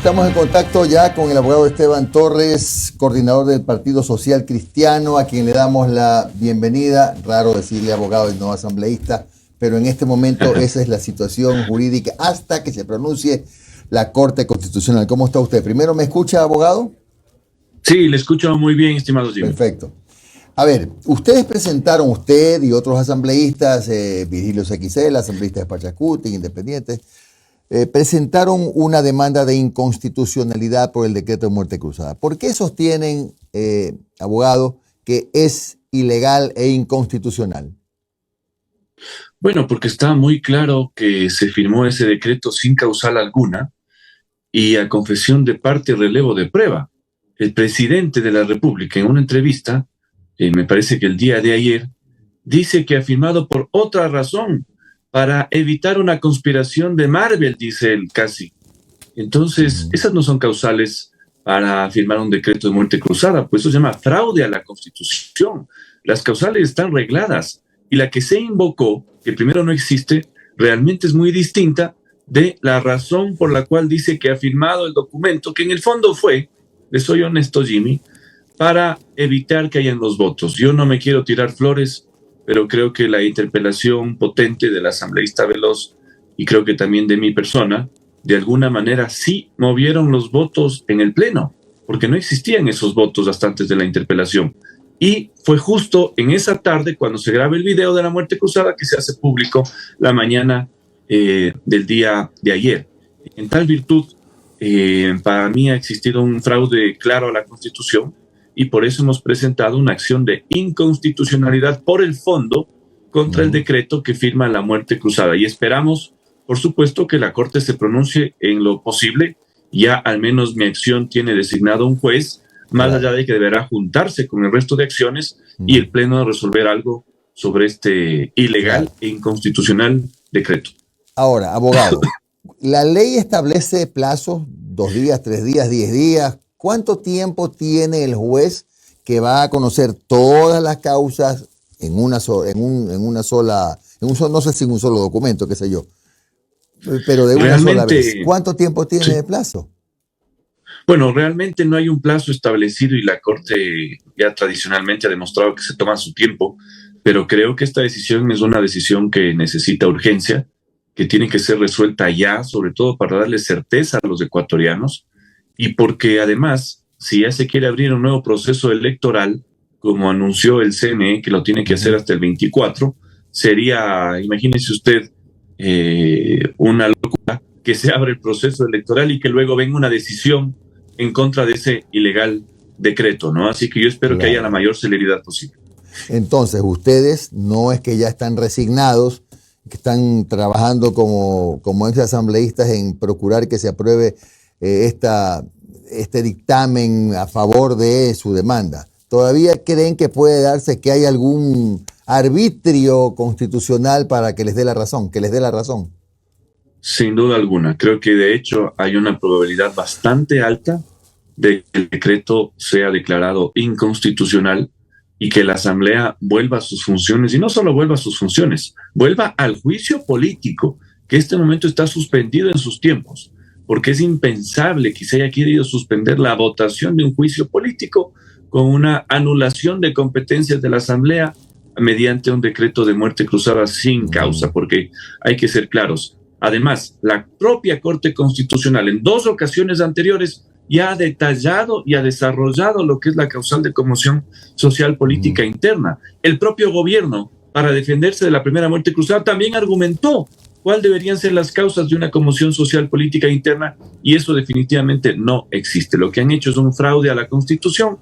Estamos en contacto ya con el abogado Esteban Torres, coordinador del Partido Social Cristiano, a quien le damos la bienvenida. Raro decirle abogado y no asambleísta, pero en este momento esa es la situación jurídica hasta que se pronuncie la Corte Constitucional. ¿Cómo está usted? Primero, ¿me escucha, abogado? Sí, le escucho muy bien, estimado Jimmy. Perfecto. A ver, ustedes presentaron, usted y otros asambleístas, Virgilio Sequicela, asambleísta de Pachacuti, independientes, presentaron una demanda de inconstitucionalidad por el decreto de muerte cruzada. ¿Por qué sostienen, abogado, que es ilegal e inconstitucional? Bueno, porque está muy claro que se firmó ese decreto sin causal alguna y a confesión de parte y relevo de prueba. El presidente de la República, en una entrevista, me parece que el día de ayer, dice que ha firmado por otra razón, para evitar una conspiración de Marvel, dice él casi. Entonces, esas no son causales para firmar un decreto de muerte cruzada, pues eso se llama fraude a la Constitución. Las causales están regladas y la que se invocó, que primero no existe, realmente es muy distinta de la razón por la cual dice que ha firmado el documento, que en el fondo fue, le soy honesto, Jimmy, para evitar que hayan los votos. Yo no me quiero tirar flores, pero creo que la interpelación potente del asambleísta Veloz y creo que también de mi persona, de alguna manera sí movieron los votos en el Pleno, porque no existían esos votos hasta antes de la interpelación. Y fue justo en esa tarde, cuando se graba el video de la muerte cruzada, que se hace público la mañana del día de ayer. En tal virtud, para mí ha existido un fraude claro a la Constitución, y por eso hemos presentado una acción de inconstitucionalidad por el fondo contra el decreto que firma la muerte cruzada. Y esperamos, por supuesto, que la Corte se pronuncie en lo posible. Ya al menos mi acción tiene designado un juez, más allá de que deberá juntarse con el resto de acciones y el Pleno resolver algo sobre este ilegal e inconstitucional decreto. Ahora, abogado, la ley establece plazos, 2 días, 3 días, 10 días. ¿Cuánto tiempo tiene el juez que va a conocer todas las causas en una sola, no sé si en un solo documento, qué sé yo, pero de una sola vez? ¿Cuánto tiempo tiene de plazo? Bueno, realmente no hay un plazo establecido y la Corte ya tradicionalmente ha demostrado que se toma su tiempo, pero creo que esta decisión es una decisión que necesita urgencia, que tiene que ser resuelta ya, sobre todo para darle certeza a los ecuatorianos. Y porque además, si ya se quiere abrir un nuevo proceso electoral, como anunció el CNE, que lo tiene que hacer hasta el 24, sería, imagínese usted, una locura que se abra el proceso electoral y que luego venga una decisión en contra de ese ilegal decreto, ¿no? Así que yo espero que haya la mayor celeridad posible. Entonces, ustedes no es que ya están resignados, que están trabajando como ex asambleístas en procurar que se apruebe este dictamen a favor de su demanda. ¿Todavía creen que puede darse que hay algún arbitrio constitucional para que les dé la razón, Sin duda alguna. Creo que de hecho hay una probabilidad bastante alta de que el decreto sea declarado inconstitucional y que la Asamblea vuelva a sus funciones, y no solo vuelva a sus funciones, vuelva al juicio político, que este momento está suspendido en sus tiempos, porque es impensable que se haya querido suspender la votación de un juicio político con una anulación de competencias de la Asamblea mediante un decreto de muerte cruzada sin causa, porque hay que ser claros. Además, la propia Corte Constitucional en 2 ocasiones anteriores ya ha detallado y ha desarrollado lo que es la causal de conmoción social política interna. El propio gobierno, para defenderse de la primera muerte cruzada, también argumentó cuáles deberían ser las causas de una conmoción social política interna, y eso definitivamente no existe. Lo que han hecho es un fraude a la Constitución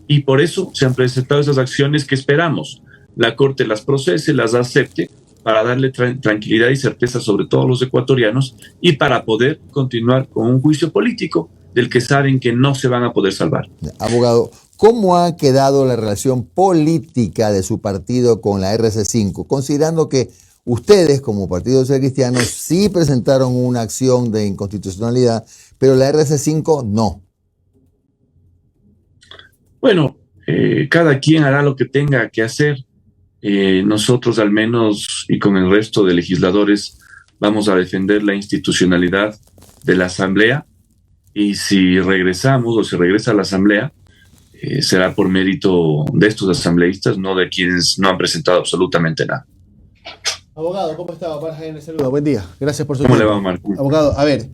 y por eso se han presentado esas acciones que esperamos la Corte las procese, las acepte, para darle tranquilidad y certeza sobre todos los ecuatorianos y para poder continuar con un juicio político del que saben que no se van a poder salvar. Abogado, ¿cómo ha quedado la relación política de su partido con la RC5? Considerando que ustedes, como Partido Social Cristiano, sí presentaron una acción de inconstitucionalidad, pero la RC5 no. Bueno, cada quien hará lo que tenga que hacer. Nosotros al menos y con el resto de legisladores vamos a defender la institucionalidad de la Asamblea y si regresamos o si regresa a la Asamblea, será por mérito de estos asambleístas, no de quienes no han presentado absolutamente nada. Abogado, ¿cómo está? Saludos, buen día. Gracias por su tiempo. ¿Cómo tiempo. le va, Omar? Abogado, a ver,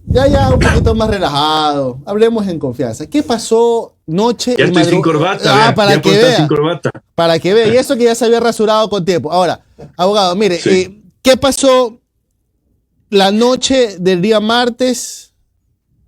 ya un poquito más relajado, hablemos en confianza. ¿Qué pasó noche ya estoy sin corbata, para que vea, sin corbata. Para que vea, y eso que ya se había rasurado con tiempo. Ahora, abogado, mire, sí. ¿Qué pasó la noche del día martes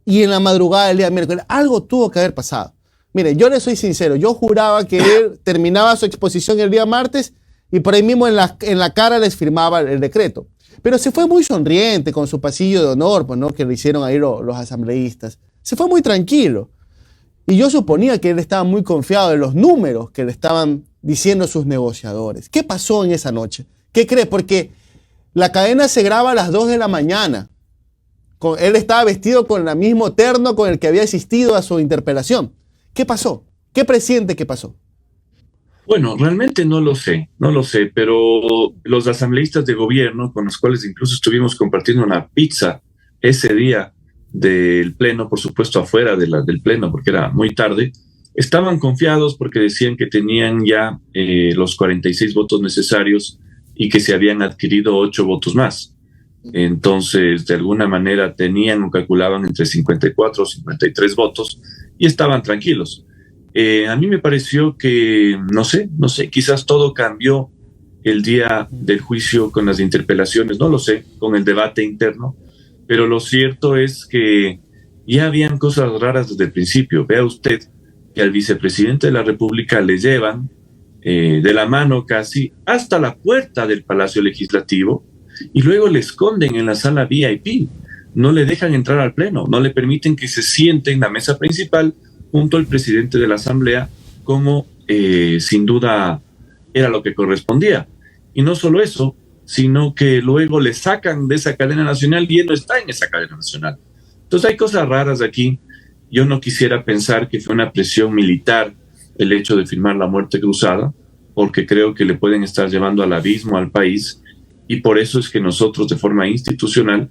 y en la madrugada del día miércoles? Algo tuvo que haber pasado. Mire, yo le soy sincero, yo juraba que él terminaba su exposición el día martes y por ahí mismo en la cara les firmaba el decreto. Pero se fue muy sonriente con su pasillo de honor, pues, ¿no? Que le hicieron ahí los asambleístas. Se fue muy tranquilo. Y yo suponía que él estaba muy confiado de los números que le estaban diciendo sus negociadores. ¿Qué pasó en esa noche? ¿Qué cree? Porque la cadena se graba a las 2 de la mañana. Él estaba vestido con el mismo terno con el que había asistido a su interpelación. ¿Qué pasó? ¿Qué presiente que pasó? Bueno, realmente no lo sé, pero los asambleístas de gobierno, con los cuales incluso estuvimos compartiendo una pizza ese día del pleno, por supuesto afuera del pleno, porque era muy tarde, estaban confiados porque decían que tenían ya los 46 votos necesarios y que se habían adquirido 8 votos más. Entonces, de alguna manera tenían o calculaban entre 54 o 53 votos y estaban tranquilos. A mí me pareció que, no sé, quizás todo cambió el día del juicio con las interpelaciones, no lo sé, con el debate interno, pero lo cierto es que ya habían cosas raras desde el principio. Vea usted que al vicepresidente de la República le llevan de la mano casi hasta la puerta del Palacio Legislativo y luego le esconden en la sala VIP. No le dejan entrar al pleno, no le permiten que se siente en la mesa principal junto al presidente de la Asamblea, como sin duda era lo que correspondía. Y no solo eso, sino que luego le sacan de esa cadena nacional y él no está en esa cadena nacional. Entonces hay cosas raras aquí. Yo no quisiera pensar que fue una presión militar el hecho de firmar la muerte cruzada, porque creo que le pueden estar llevando al abismo al país, y por eso es que nosotros de forma institucional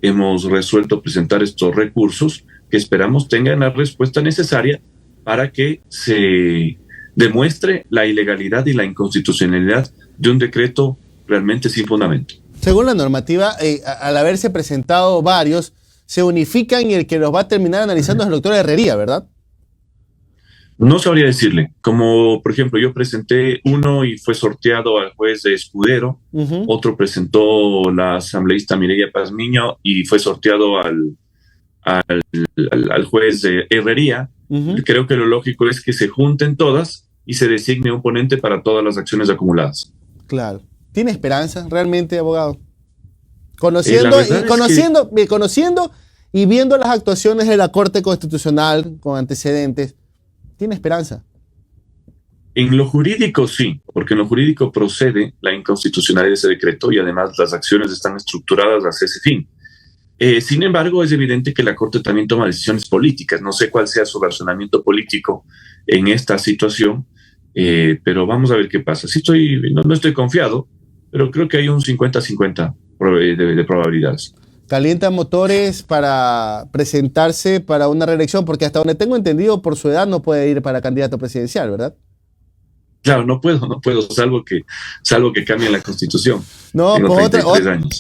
hemos resuelto presentar estos recursos que esperamos tengan la respuesta necesaria para que se demuestre la ilegalidad y la inconstitucionalidad de un decreto realmente sin fundamento. Según la normativa, al haberse presentado varios, se unifican y el que los va a terminar analizando es el doctor Herrería, ¿verdad? No sabría decirle. Como, por ejemplo, yo presenté uno y fue sorteado al juez de Escudero, otro presentó la asambleísta Mireya Pazmiño y fue sorteado al juez de Herrería. Creo que lo lógico es que se junten todas y se designe un ponente para todas las acciones acumuladas. Claro. ¿Tiene esperanza realmente, abogado? Conociendo y viendo las actuaciones de la Corte Constitucional con antecedentes, ¿tiene esperanza? En lo jurídico sí, porque en lo jurídico procede la inconstitucionalidad de ese decreto y además las acciones están estructuradas hacia ese fin. Sin embargo, es evidente que la Corte también toma decisiones políticas. No sé cuál sea su razonamiento político en esta situación, pero vamos a ver qué pasa. Sí no estoy confiado, pero creo que hay un 50-50 de probabilidades. ¿Calienta motores para presentarse para una reelección? Porque hasta donde tengo entendido, por su edad no puede ir para candidato presidencial, ¿verdad? Claro, no puedo, salvo que cambie la Constitución. No, pues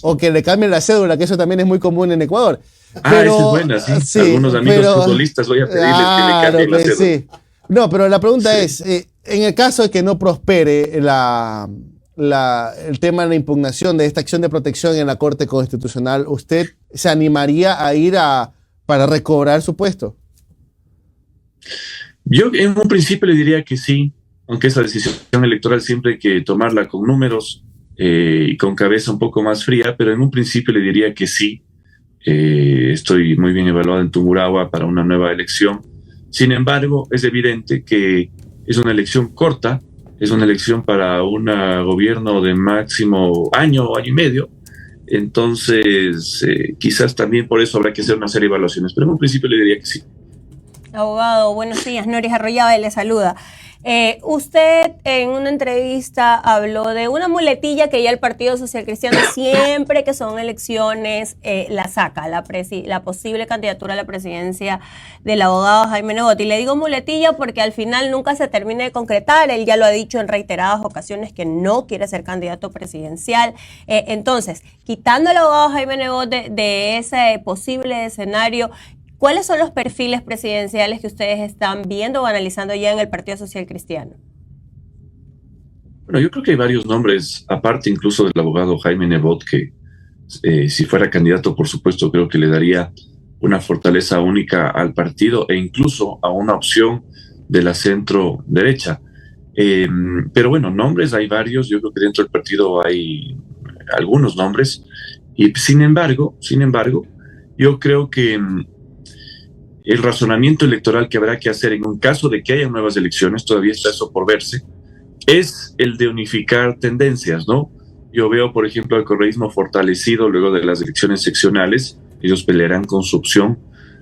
o que le cambien la cédula, que eso también es muy común en Ecuador. Esa es buena, sí. Sí, algunos amigos futbolistas voy a pedirles que le cambien la cédula. Sí. No, pero la pregunta es, en el caso de que no prospere el tema de la impugnación de esta acción de protección en la Corte Constitucional, ¿usted se animaría a ir para recobrar su puesto? Yo en un principio le diría que sí, aunque esa decisión electoral siempre hay que tomarla con números y con cabeza un poco más fría, pero en un principio le diría que sí. Estoy muy bien evaluado en Tungurahua para una nueva elección. Sin embargo, es evidente que es una elección corta, es una elección para un gobierno de máximo año o año y medio. Entonces, quizás también por eso habrá que hacer una serie de evaluaciones, pero en un principio le diría que sí. Abogado, buenos días. Noris Arroyave le saluda. Usted en una entrevista habló de una muletilla que ya el Partido Social Cristiano siempre que son elecciones la saca, la posible candidatura a la presidencia del abogado Jaime Nebot. Y le digo muletilla porque al final nunca se termina de concretar. Él ya lo ha dicho en reiteradas ocasiones que no quiere ser candidato presidencial. Entonces, quitando al abogado Jaime Nebot de ese posible escenario, ¿cuáles son los perfiles presidenciales que ustedes están viendo o analizando ya en el Partido Social Cristiano? Bueno, yo creo que hay varios nombres, aparte incluso del abogado Jaime Nebot, que si fuera candidato, por supuesto, creo que le daría una fortaleza única al partido e incluso a una opción de la centro derecha. Pero bueno, nombres hay varios, yo creo que dentro del partido hay algunos nombres, y sin embargo, yo creo que el razonamiento electoral que habrá que hacer en un caso de que haya nuevas elecciones, todavía está eso por verse, es el de unificar tendencias, ¿no? Yo veo, por ejemplo, al correísmo fortalecido luego de las elecciones seccionales, ellos pelearán con su opción.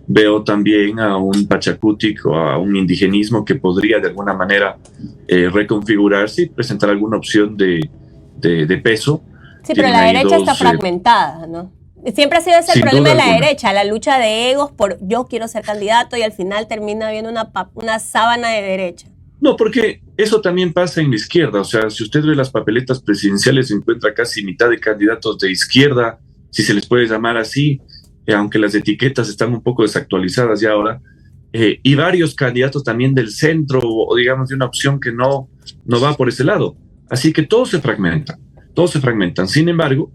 Veo también a un Pachacutic o a un indigenismo que podría de alguna manera reconfigurarse y presentar alguna opción de peso. Sí, pero la derecha está fragmentada, ¿no? Siempre ha sido ese el problema de la derecha, la lucha de egos por yo quiero ser candidato y al final termina habiendo una sábana de derecha. No, porque eso también pasa en la izquierda. O sea, si usted ve las papeletas presidenciales, se encuentra casi mitad de candidatos de izquierda, si se les puede llamar así, aunque las etiquetas están un poco desactualizadas ya ahora, y varios candidatos también del centro, o digamos de una opción que no va por ese lado. Así que todos se fragmentan. Sin embargo,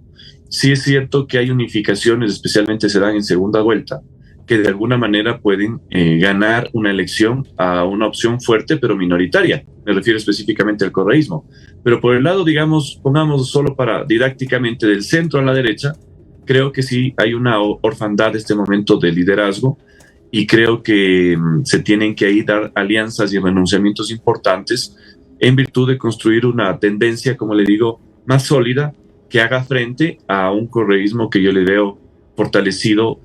sí es cierto que hay unificaciones, especialmente se dan en segunda vuelta, que de alguna manera pueden ganar una elección a una opción fuerte pero minoritaria. Me refiero específicamente al correísmo. Pero por el lado, digamos, pongamos solo para didácticamente del centro a la derecha, creo que sí hay una orfandad en este momento de liderazgo y creo que se tienen que ahí dar alianzas y renunciamientos importantes en virtud de construir una tendencia, como le digo, más sólida, que haga frente a un correísmo que yo le veo fortalecido,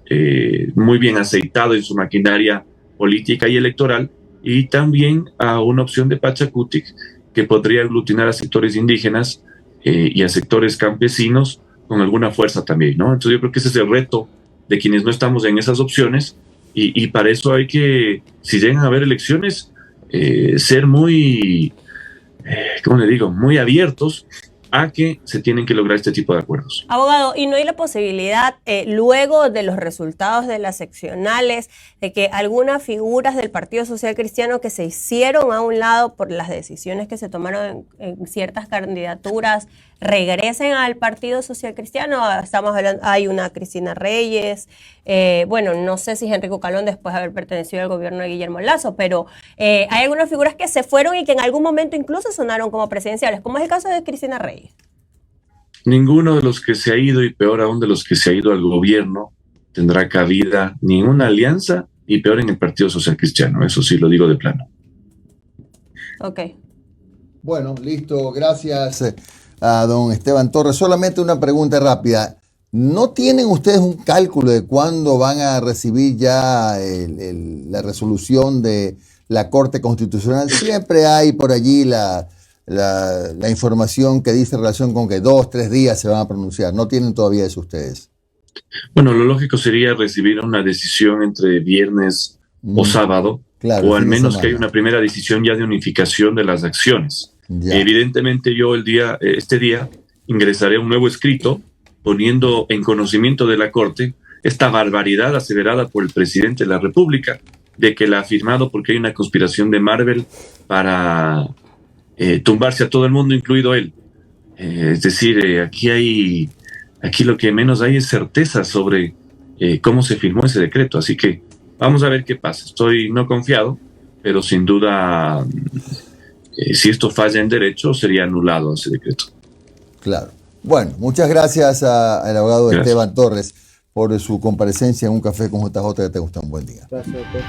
muy bien aceitado en su maquinaria política y electoral, y también a una opción de Pachacutic que podría aglutinar a sectores indígenas y a sectores campesinos con alguna fuerza también, ¿no? Entonces yo creo que ese es el reto de quienes no estamos en esas opciones, y para eso hay que, si llegan a haber elecciones, ser muy, ¿cómo le digo?, muy abiertos a que se tienen que lograr este tipo de acuerdos. Abogado, ¿y no hay la posibilidad, luego de los resultados de las seccionales, de que algunas figuras del Partido Social Cristiano que se hicieron a un lado por las decisiones que se tomaron en ciertas candidaturas regresen al Partido Social Cristiano? Estamos hablando, hay una Cristina Reyes, bueno, no sé si Henrique Calón después de haber pertenecido al gobierno de Guillermo Lasso, pero hay algunas figuras que se fueron y que en algún momento incluso sonaron como presidenciales, como es el caso de Cristina Reyes. Ninguno de los que se ha ido, y peor aún de los que se ha ido al gobierno, tendrá cabida ni en una alianza y peor en el Partido Social Cristiano. Eso sí lo digo de plano. Ok. Bueno, listo. Gracias a don Esteban Torres. Solamente una pregunta rápida. ¿No tienen ustedes un cálculo de cuándo van a recibir ya la resolución de la Corte Constitucional? Siempre hay por allí la información que dice relación con que 2, 3 días se van a pronunciar. ¿No tienen todavía eso ustedes? Bueno, lo lógico sería recibir una decisión entre viernes o sábado, claro, o al menos que haya una primera decisión ya de unificación de las acciones. Ya. Evidentemente yo este día ingresaré un nuevo escrito poniendo en conocimiento de la Corte esta barbaridad aseverada por el presidente de la República de que la ha firmado porque hay una conspiración de Marvel para tumbarse a todo el mundo, incluido él. Es decir, aquí lo que menos hay es certeza sobre cómo se firmó ese decreto. Así que vamos a ver qué pasa. Estoy no confiado, pero sin duda, si esto falla en derecho, sería anulado ese decreto. Claro. Bueno, muchas gracias al abogado Esteban Torres por su comparecencia en Un Café con JJ. Que te gusta. Un buen día. Gracias, doctor.